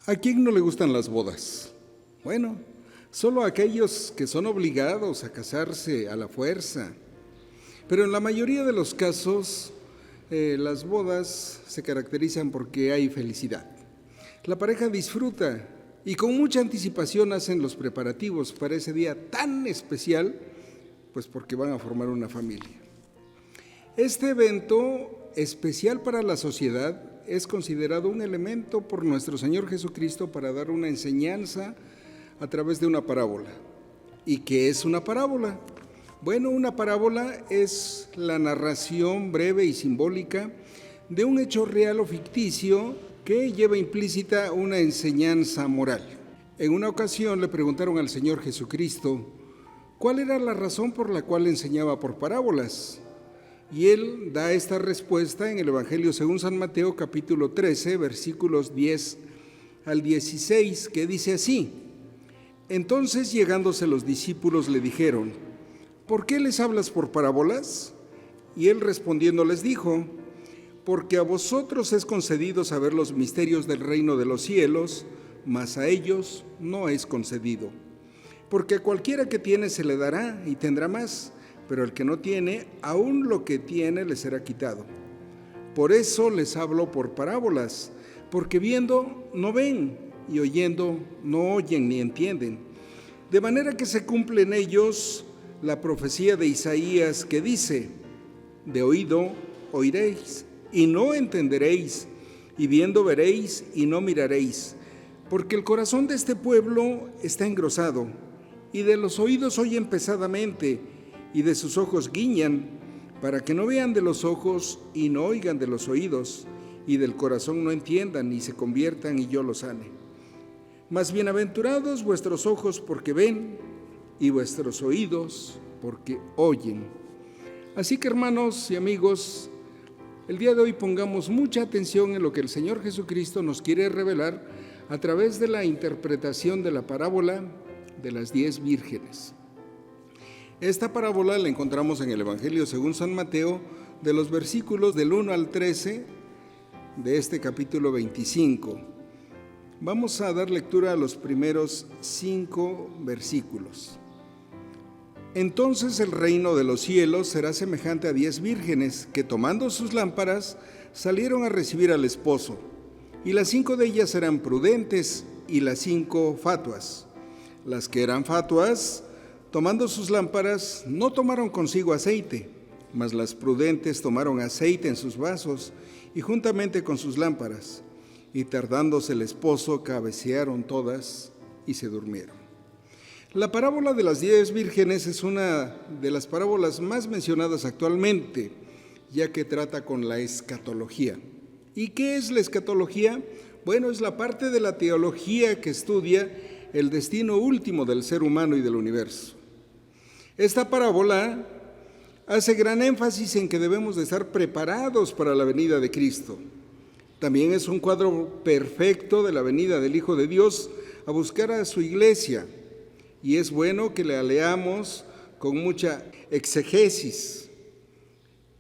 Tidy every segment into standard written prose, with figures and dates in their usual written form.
¿A quién no le gustan las bodas? Bueno, solo aquellos que son obligados a casarse a la fuerza. Pero en la mayoría de los casos, las bodas se caracterizan porque hay felicidad. La pareja disfruta y con mucha anticipación hacen los preparativos para ese día tan especial, pues porque van a formar una familia. Este evento especial para la sociedad es considerado un elemento por nuestro Señor Jesucristo para dar una enseñanza a través de una parábola. ¿Y qué es una parábola? Bueno, una parábola es la narración breve y simbólica de un hecho real o ficticio que lleva implícita una enseñanza moral. En una ocasión le preguntaron al Señor Jesucristo cuál era la razón por la cual enseñaba por parábolas. Y él da esta respuesta en el Evangelio según San Mateo, capítulo 13, versículos 10 al 16, que dice así: Entonces, llegándose los discípulos, le dijeron: ¿Por qué les hablas por parábolas? Y él respondiendo les dijo: Porque a vosotros es concedido saber los misterios del reino de los cielos, mas a ellos no es concedido. Porque a cualquiera que tiene se le dará y tendrá más, pero el que no tiene, aún lo que tiene le será quitado. Por eso les hablo por parábolas, porque viendo no ven, y oyendo no oyen ni entienden. De manera que se cumple en ellos la profecía de Isaías que dice: de oído oiréis, y no entenderéis, y viendo veréis, y no miraréis. Porque el corazón de este pueblo está engrosado, y de los oídos oyen pesadamente, y de sus ojos guiñan, para que no vean de los ojos y no oigan de los oídos, y del corazón no entiendan y se conviertan y yo los sane. Mas bienaventurados vuestros ojos porque ven, y vuestros oídos porque oyen. Así que, hermanos y amigos, el día de hoy pongamos mucha atención en lo que el Señor Jesucristo nos quiere revelar a través de la interpretación de la parábola de las 10 vírgenes. Esta parábola la encontramos en el Evangelio según San Mateo, de los versículos del 1 al 13 de este capítulo 25. Vamos a dar lectura a los primeros 5 versículos. Entonces el reino de los cielos será semejante a 10 vírgenes que, tomando sus lámparas, salieron a recibir al esposo. Y las 5 de ellas eran prudentes y las 5 fatuas. Las que eran fatuas, tomando sus lámparas, no tomaron consigo aceite, mas las prudentes tomaron aceite en sus vasos y juntamente con sus lámparas. Y tardándose el esposo, cabecearon todas y se durmieron. La parábola de las 10 vírgenes es una de las parábolas más mencionadas actualmente, ya que trata con la escatología. ¿Y qué es la escatología? Bueno, es la parte de la teología que estudia el destino último del ser humano y del universo. Esta parábola hace gran énfasis en que debemos de estar preparados para la venida de Cristo. También es un cuadro perfecto de la venida del Hijo de Dios a buscar a su iglesia. Y es bueno que la leamos con mucha exegesis,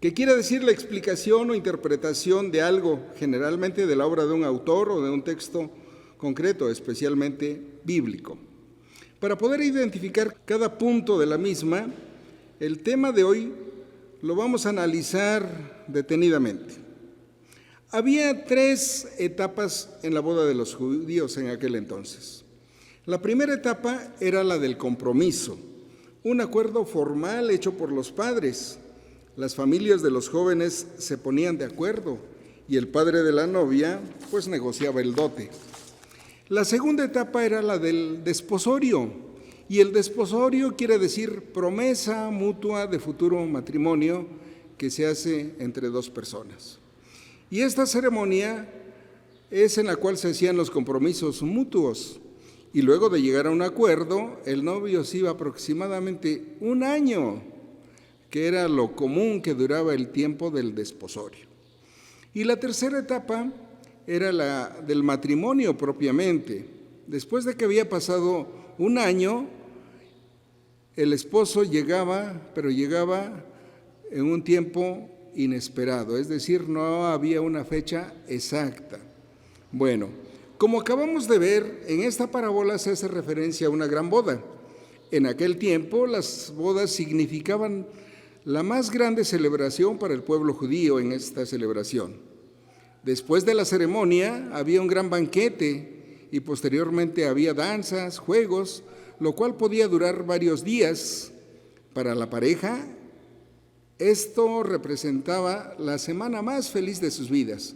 que quiere decir la explicación o interpretación de algo, generalmente de la obra de un autor o de un texto concreto, especialmente bíblico. Para poder identificar cada punto de la misma, el tema de hoy lo vamos a analizar detenidamente. Había 3 etapas en la boda de los judíos en aquel entonces. La primera etapa era la del compromiso, un acuerdo formal hecho por los padres. Las familias de los jóvenes se ponían de acuerdo y el padre de la novia pues negociaba el dote. La segunda etapa era la del desposorio, y el desposorio quiere decir promesa mutua de futuro matrimonio que se hace entre 2 personas. Y esta ceremonia es en la cual se hacían los compromisos mutuos, y luego de llegar a un acuerdo, el novio se iba aproximadamente 1 año, que era lo común que duraba el tiempo del desposorio. Y la tercera etapa era la del matrimonio propiamente. Después de que había pasado un año, el esposo llegaba, pero llegaba en un tiempo inesperado, es decir, no había una fecha exacta. Bueno, como acabamos de ver, en esta parábola se hace referencia a una gran boda. En aquel tiempo, las bodas significaban la más grande celebración para el pueblo judío en esta celebración. Después de la ceremonia había un gran banquete y posteriormente había danzas, juegos, lo cual podía durar varios días. Para la pareja, esto representaba la semana más feliz de sus vidas.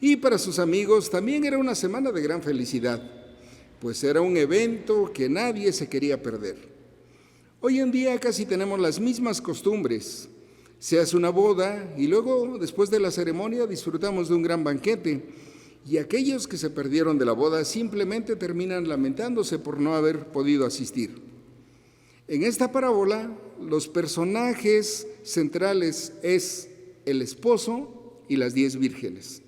Y para sus amigos también era una semana de gran felicidad, pues era un evento que nadie se quería perder. Hoy en día casi tenemos las mismas costumbres. Se hace una boda y luego, después de la ceremonia, disfrutamos de un gran banquete. Y aquellos que se perdieron de la boda simplemente terminan lamentándose por no haber podido asistir. En esta parábola, los personajes centrales es el esposo y las 10 vírgenes.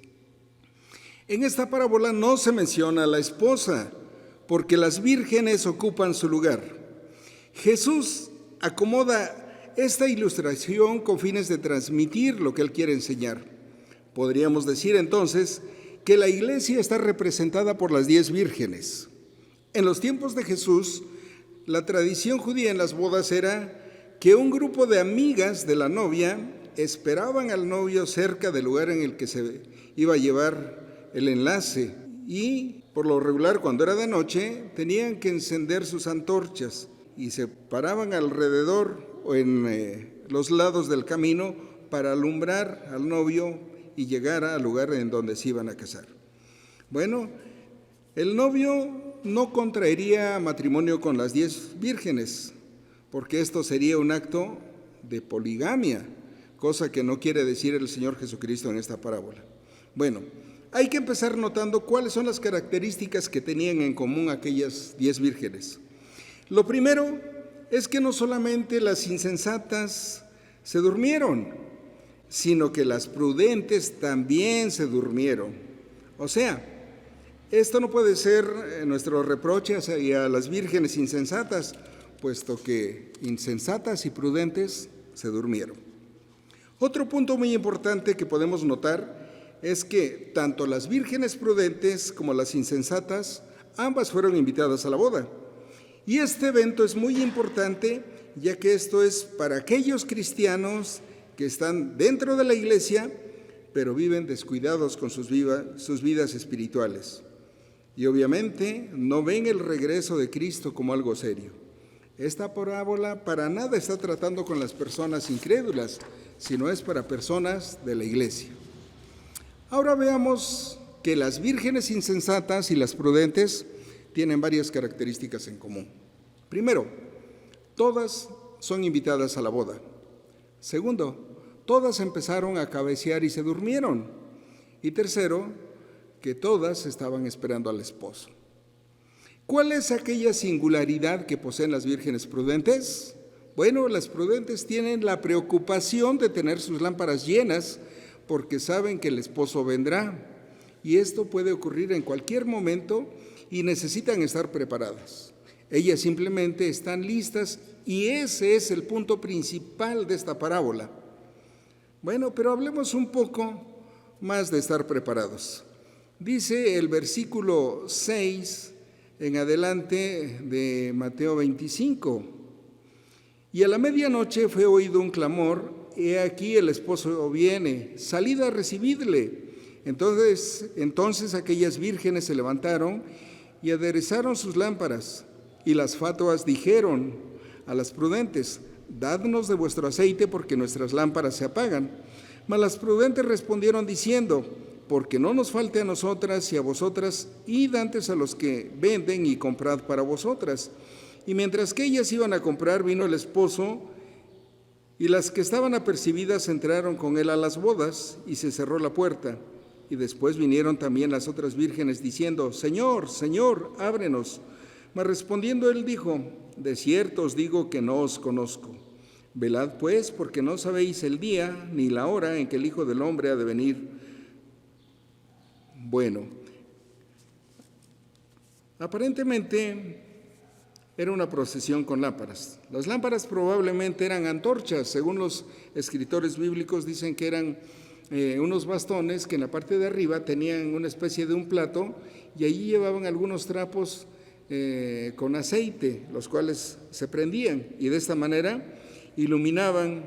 En esta parábola no se menciona a la esposa, porque las vírgenes ocupan su lugar. Jesús acomoda esta ilustración con fines de transmitir lo que Él quiere enseñar. Podríamos decir entonces que la iglesia está representada por las 10 vírgenes. En los tiempos de Jesús, la tradición judía en las bodas era que un grupo de amigas de la novia esperaban al novio cerca del lugar en el que se iba a llevar el enlace y, por lo regular, cuando era de noche, tenían que encender sus antorchas y se paraban alrededor o en los lados del camino para alumbrar al novio y llegar al lugar en donde se iban a casar. Bueno, el novio no contraería matrimonio con las 10 vírgenes, porque esto sería un acto de poligamia, cosa que no quiere decir el Señor Jesucristo en esta parábola. Bueno, hay que empezar notando cuáles son las características que tenían en común aquellas 10 vírgenes. Lo primero es que no solamente las insensatas se durmieron, sino que las prudentes también se durmieron. O sea, esto no puede ser nuestro reproche hacia las vírgenes insensatas, puesto que insensatas y prudentes se durmieron. Otro punto muy importante que podemos notar es que tanto las vírgenes prudentes como las insensatas, ambas fueron invitadas a la boda. Y este evento es muy importante, ya que esto es para aquellos cristianos que están dentro de la iglesia, pero viven descuidados con sus vidas espirituales. Y obviamente no ven el regreso de Cristo como algo serio. Esta parábola para nada está tratando con las personas incrédulas, sino es para personas de la iglesia. Ahora veamos que las vírgenes insensatas y las prudentes tienen varias características en común. Primero, todas son invitadas a la boda. Segundo, todas empezaron a cabecear y se durmieron. Y tercero, que todas estaban esperando al esposo. ¿Cuál es aquella singularidad que poseen las vírgenes prudentes? Bueno, las prudentes tienen la preocupación de tener sus lámparas llenas porque saben que el esposo vendrá. Y esto puede ocurrir en cualquier momento y necesitan estar preparadas. Ellas simplemente están listas y ese es el punto principal de esta parábola. Bueno, pero hablemos un poco más de estar preparados. Dice el versículo 6 en adelante de Mateo 25. Y a la medianoche fue oído un clamor, he aquí el esposo viene, salid a recibirle. Entonces aquellas vírgenes se levantaron y aderezaron sus lámparas. Y las fatuas dijeron a las prudentes, dadnos de vuestro aceite porque nuestras lámparas se apagan. Mas las prudentes respondieron diciendo, porque no nos falte a nosotras y a vosotras, id antes a los que venden y comprad para vosotras. Y mientras que ellas iban a comprar, vino el esposo, y las que estaban apercibidas entraron con él a las bodas, y se cerró la puerta. Y después vinieron también las otras vírgenes, diciendo, Señor, Señor, ábrenos. Mas respondiendo él dijo, de cierto os digo que no os conozco. Velad pues, porque no sabéis el día ni la hora en que el Hijo del Hombre ha de venir. Bueno, aparentemente era una procesión con lámparas. Las lámparas probablemente eran antorchas, según los escritores bíblicos dicen que eran unos bastones que en la parte de arriba tenían una especie de un plato y allí llevaban algunos trapos con aceite, los cuales se prendían y de esta manera iluminaban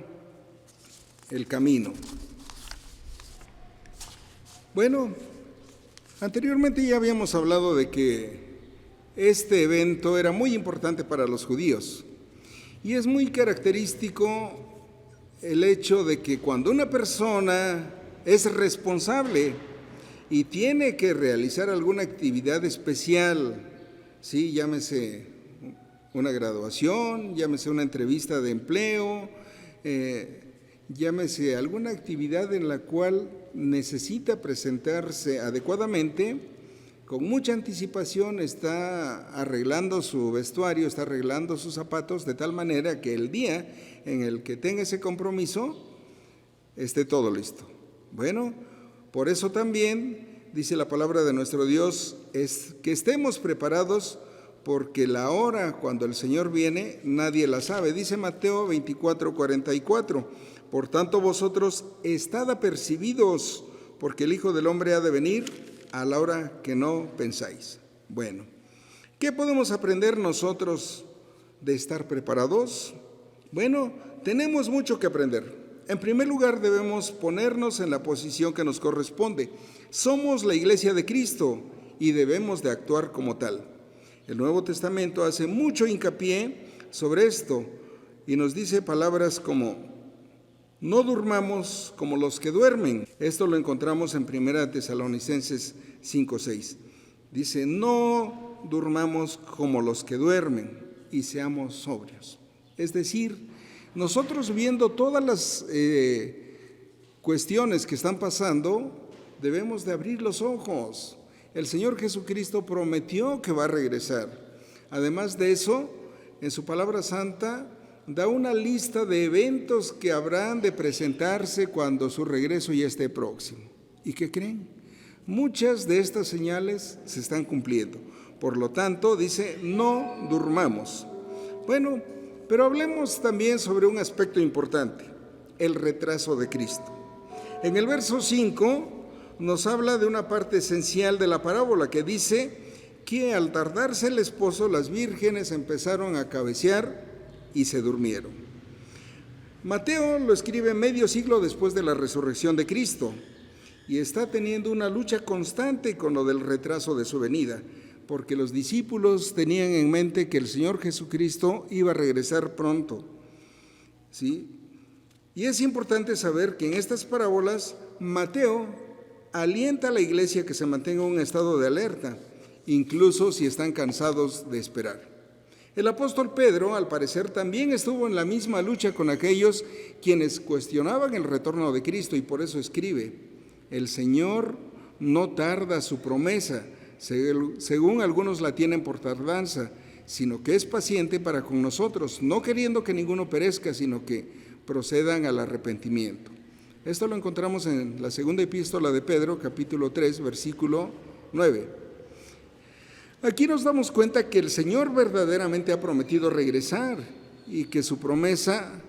el camino. Bueno, anteriormente ya habíamos hablado de que este evento era muy importante para los judíos y es muy característico el hecho de que cuando una persona es responsable y tiene que realizar alguna actividad especial, ¿sí? Llámese una graduación, llámese una entrevista de empleo, llámese alguna actividad en la cual necesita presentarse adecuadamente, con mucha anticipación está arreglando su vestuario, está arreglando sus zapatos de tal manera que el día en el que tenga ese compromiso esté todo listo. Bueno, por eso también dice la palabra de nuestro Dios es que estemos preparados porque la hora cuando el Señor viene nadie la sabe. Dice Mateo 24:44, por tanto vosotros estad apercibidos porque el Hijo del Hombre ha de venir a la hora que no pensáis. Bueno, ¿qué podemos aprender nosotros de estar preparados? Bueno, tenemos mucho que aprender. En primer lugar, debemos ponernos en la posición que nos corresponde. Somos la Iglesia de Cristo y debemos de actuar como tal. El Nuevo Testamento hace mucho hincapié sobre esto y nos dice palabras como no durmamos como los que duermen. Esto lo encontramos en 1 Tesalonicenses 5:6. Dice, no durmamos como los que duermen y seamos sobrios. Es decir, nosotros viendo todas las cuestiones que están pasando, debemos de abrir los ojos. El Señor Jesucristo prometió que va a regresar. Además de eso, en su palabra santa, da una lista de eventos que habrán de presentarse cuando su regreso ya esté próximo. ¿Y qué creen? Muchas de estas señales se están cumpliendo. Por lo tanto, dice, no durmamos. Bueno, pero hablemos también sobre un aspecto importante, el retraso de Cristo. En el verso 5 nos habla de una parte esencial de la parábola que dice que al tardarse el esposo, las vírgenes empezaron a cabecear y se durmieron. Mateo lo escribe medio siglo después de la resurrección de Cristo y está teniendo una lucha constante con lo del retraso de su venida, porque los discípulos tenían en mente que el Señor Jesucristo iba a regresar pronto, ¿sí? Y es importante saber que en estas parábolas Mateo alienta a la iglesia que se mantenga en un estado de alerta, incluso si están cansados de esperar. El apóstol Pedro, al parecer, también estuvo en la misma lucha con aquellos quienes cuestionaban el retorno de Cristo y por eso escribe, el Señor no tarda su promesa, según algunos la tienen por tardanza, sino que es paciente para con nosotros, no queriendo que ninguno perezca, sino que procedan al arrepentimiento. Esto lo encontramos en la segunda epístola de Pedro, capítulo 3, versículo 9. Aquí nos damos cuenta que el Señor verdaderamente ha prometido regresar y que su promesa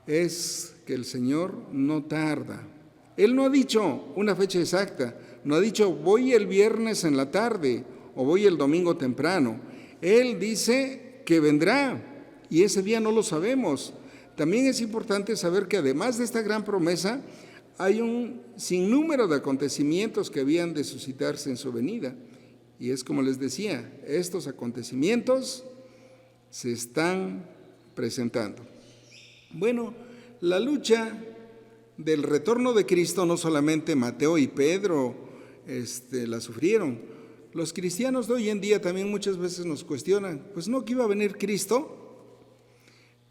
es que el Señor no tarda. Él no ha dicho una fecha exacta, no ha dicho voy el viernes en la tarde o voy el domingo temprano. Él dice que vendrá y ese día no lo sabemos. También es importante saber que además de esta gran promesa, hay un sinnúmero de acontecimientos que habían de suscitarse en su venida. Y es como les decía, estos acontecimientos se están presentando. Bueno, la lucha del retorno de Cristo no solamente Mateo y Pedro la sufrieron. Los cristianos de hoy en día también muchas veces nos cuestionan, pues no que iba a venir Cristo.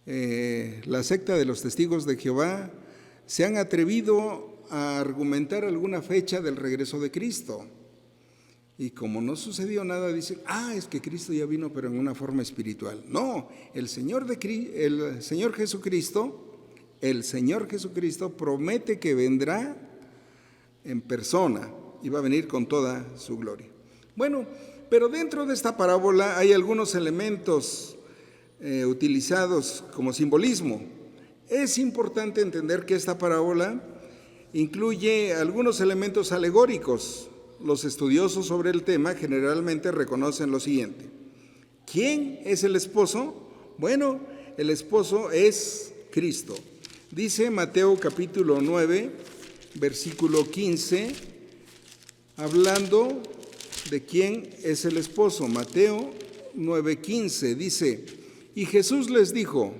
La secta de los testigos de Jehová se han atrevido a argumentar alguna fecha del regreso de Cristo. Y como no sucedió nada, dicen, es que Cristo ya vino, pero en una forma espiritual. No, el Señor Jesucristo promete que vendrá en persona y va a venir con toda su gloria. Bueno, pero dentro de esta parábola hay algunos elementos utilizados como simbolismo. Es importante entender que esta parábola incluye algunos elementos alegóricos. Los estudiosos sobre el tema generalmente reconocen lo siguiente. ¿Quién es el esposo? Bueno, el esposo es Cristo. Dice Mateo capítulo 9, versículo 15, hablando de quién es el esposo. Mateo 9:15 dice: y Jesús les dijo: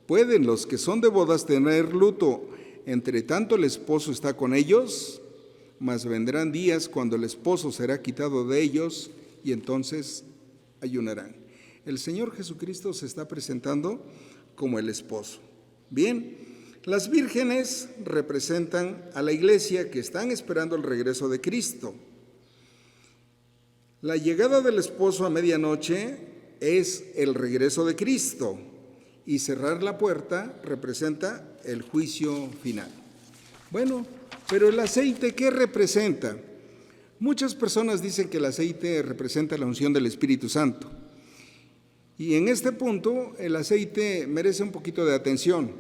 ¿pueden los que son de bodas tener luto entre tanto el esposo está con ellos? Mas vendrán días cuando el esposo será quitado de ellos y entonces ayunarán. El Señor Jesucristo se está presentando como el esposo. Bien, las vírgenes representan a la iglesia que están esperando el regreso de Cristo. La llegada del esposo a medianoche es el regreso de Cristo y cerrar la puerta representa el juicio final. Bueno, pero el aceite, ¿qué representa? Muchas personas dicen que el aceite representa la unción del Espíritu Santo. Y en este punto el aceite merece un poquito de atención,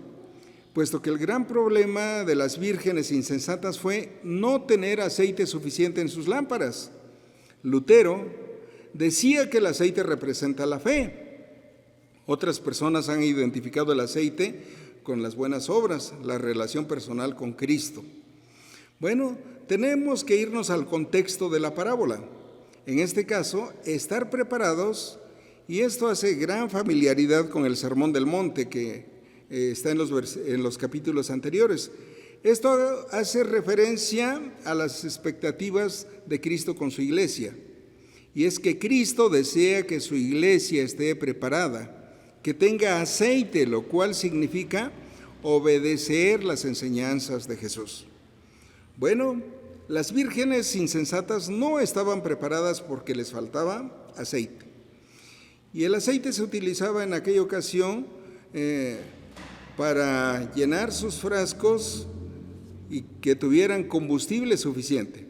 puesto que el gran problema de las vírgenes insensatas fue no tener aceite suficiente en sus lámparas. Lutero decía que el aceite representa la fe. Otras personas han identificado el aceite con las buenas obras, la relación personal con Cristo. Bueno, tenemos que irnos al contexto de la parábola. En este caso, estar preparados, y esto hace gran familiaridad con el Sermón del Monte que está en los capítulos anteriores. Esto hace referencia a las expectativas de Cristo con su iglesia. Y es que Cristo desea que su iglesia esté preparada, que tenga aceite, lo cual significa obedecer las enseñanzas de Jesús. Bueno, las vírgenes insensatas no estaban preparadas porque les faltaba aceite. Y el aceite se utilizaba en aquella ocasión para llenar sus frascos y que tuvieran combustible suficiente.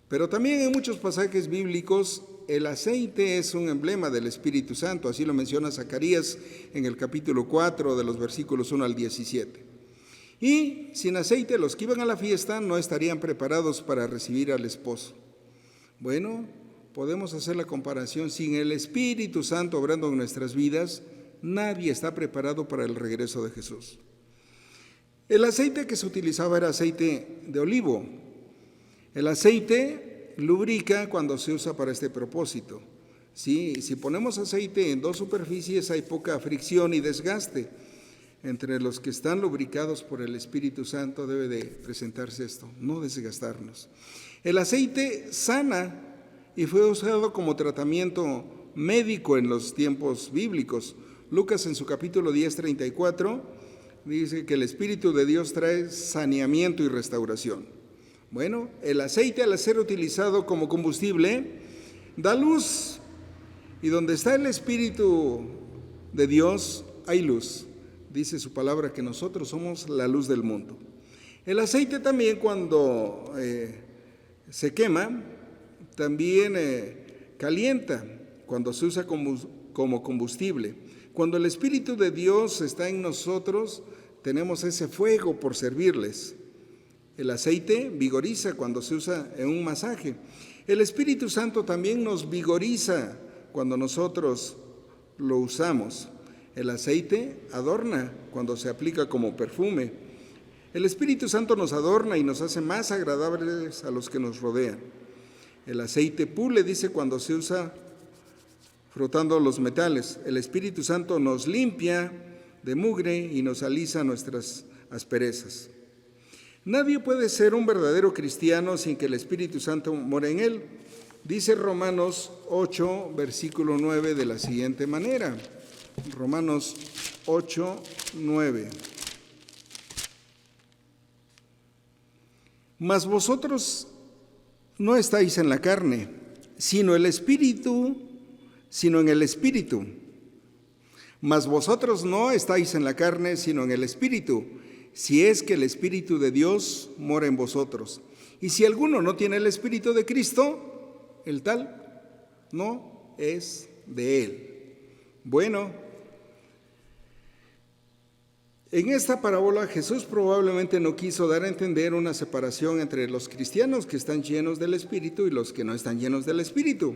Pero también en muchos pasajes bíblicos el aceite es un emblema del Espíritu Santo, así lo menciona Zacarías en el capítulo 4 de los versículos 1 al 17. Y sin aceite los que iban a la fiesta no estarían preparados para recibir al esposo. Bueno, podemos hacer la comparación. Sin el Espíritu Santo obrando en nuestras vidas, nadie está preparado para el regreso de Jesús. El aceite que se utilizaba era aceite de olivo. El aceite lubrica cuando se usa para este propósito. Si ponemos aceite en dos superficies hay poca fricción y desgaste. Entre los que están lubricados por el Espíritu Santo debe de presentarse esto, no desgastarnos. El aceite sana y fue usado como tratamiento médico en los tiempos bíblicos. Lucas en su capítulo 10:34 dice que el Espíritu de Dios trae saneamiento y restauración. Bueno, el aceite al ser utilizado como combustible da luz, y donde está el Espíritu de Dios hay luz. Dice su palabra que nosotros somos la luz del mundo. El aceite también cuando se quema, también calienta cuando se usa como combustible. Cuando el Espíritu de Dios está en nosotros, tenemos ese fuego por servirles. El aceite vigoriza cuando se usa en un masaje. El Espíritu Santo también nos vigoriza cuando nosotros lo usamos. El aceite adorna cuando se aplica como perfume. El Espíritu Santo nos adorna y nos hace más agradables a los que nos rodean. El aceite pule, dice, cuando se usa frotando los metales. El Espíritu Santo nos limpia de mugre y nos alisa nuestras asperezas. Nadie puede ser un verdadero cristiano sin que el Espíritu Santo more en él. Dice Romanos 8, versículo 9 de la siguiente manera. Romanos 8, 9. Mas vosotros no estáis en la carne, sino en el Espíritu. Mas vosotros no estáis en la carne, sino en el Espíritu, si es que el Espíritu de Dios mora en vosotros. Y si alguno no tiene el Espíritu de Cristo, el tal no es de él. Bueno, en esta parábola Jesús probablemente no quiso dar a entender una separación entre los cristianos que están llenos del Espíritu y los que no están llenos del Espíritu.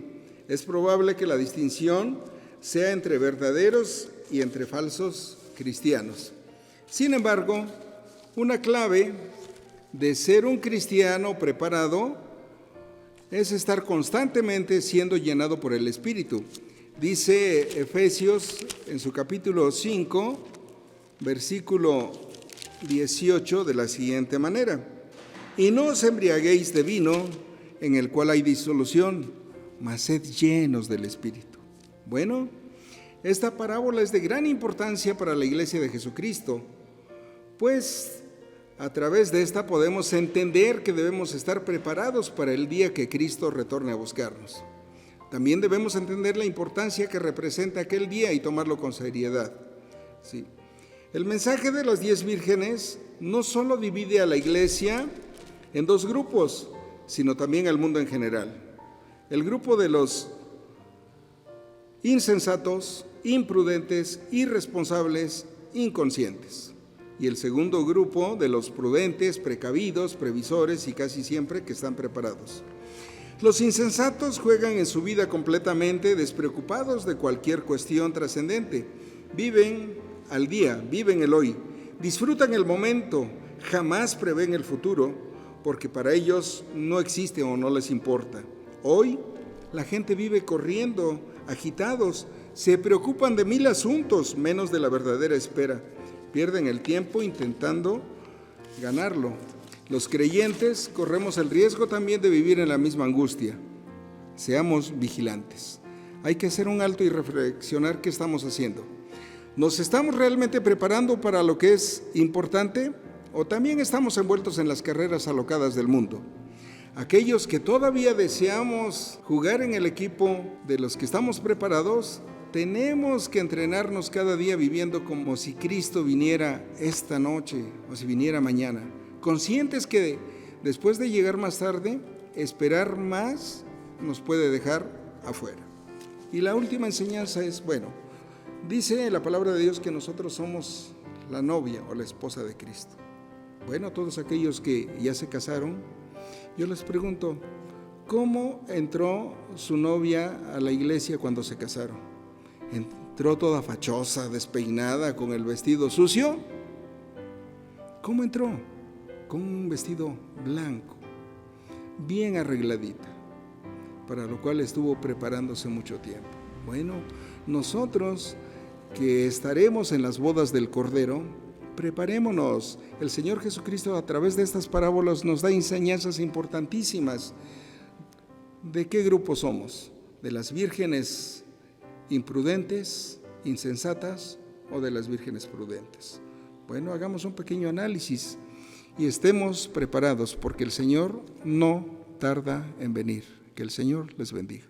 Es probable que la distinción sea entre verdaderos y entre falsos cristianos. Sin embargo, una clave de ser un cristiano preparado es estar constantemente siendo llenado por el Espíritu. Dice Efesios en su capítulo 5, versículo 18 de la siguiente manera: y no os embriaguéis de vino, en el cual hay disolución, mas sed llenos del Espíritu. Bueno, esta parábola es de gran importancia para la Iglesia de Jesucristo, pues a través de esta podemos entender que debemos estar preparados para el día que Cristo retorne a buscarnos. También debemos entender la importancia que representa aquel día y tomarlo con seriedad. Sí. El mensaje de las 10 vírgenes no solo divide a la Iglesia en dos grupos, sino también al mundo en general. El grupo de los insensatos, imprudentes, irresponsables, inconscientes. Y el segundo grupo de los prudentes, precavidos, previsores y casi siempre que están preparados. Los insensatos juegan en su vida completamente despreocupados de cualquier cuestión trascendente. Viven al día, viven el hoy, disfrutan el momento, jamás prevén el futuro, porque para ellos no existe o no les importa. Hoy la gente vive corriendo, agitados, se preocupan de 1000 asuntos, menos de la verdadera espera. Pierden el tiempo intentando ganarlo. Los creyentes corremos el riesgo también de vivir en la misma angustia. Seamos vigilantes. Hay que hacer un alto y reflexionar qué estamos haciendo. ¿Nos estamos realmente preparando para lo que es importante? ¿O también estamos envueltos en las carreras alocadas del mundo? Aquellos que todavía deseamos jugar en el equipo de los que estamos preparados, tenemos que entrenarnos cada día viviendo como si Cristo viniera esta noche o si viniera mañana, conscientes que después de llegar más tarde, esperar más nos puede dejar afuera. Y la última enseñanza es, dice la palabra de Dios que nosotros somos la novia o la esposa de Cristo. Bueno, todos aquellos que ya se casaron, yo les pregunto, ¿cómo entró su novia a la iglesia cuando se casaron? ¿Entró toda fachosa, despeinada, con el vestido sucio? ¿Cómo entró? Con un vestido blanco, bien arregladita, para lo cual estuvo preparándose mucho tiempo. Bueno, nosotros que estaremos en las bodas del Cordero, preparémonos. El Señor Jesucristo a través de estas parábolas nos da enseñanzas importantísimas. ¿De qué grupo somos? ¿De las vírgenes imprudentes, insensatas o de las vírgenes prudentes? Bueno, hagamos un pequeño análisis y estemos preparados porque el Señor no tarda en venir. Que el Señor les bendiga.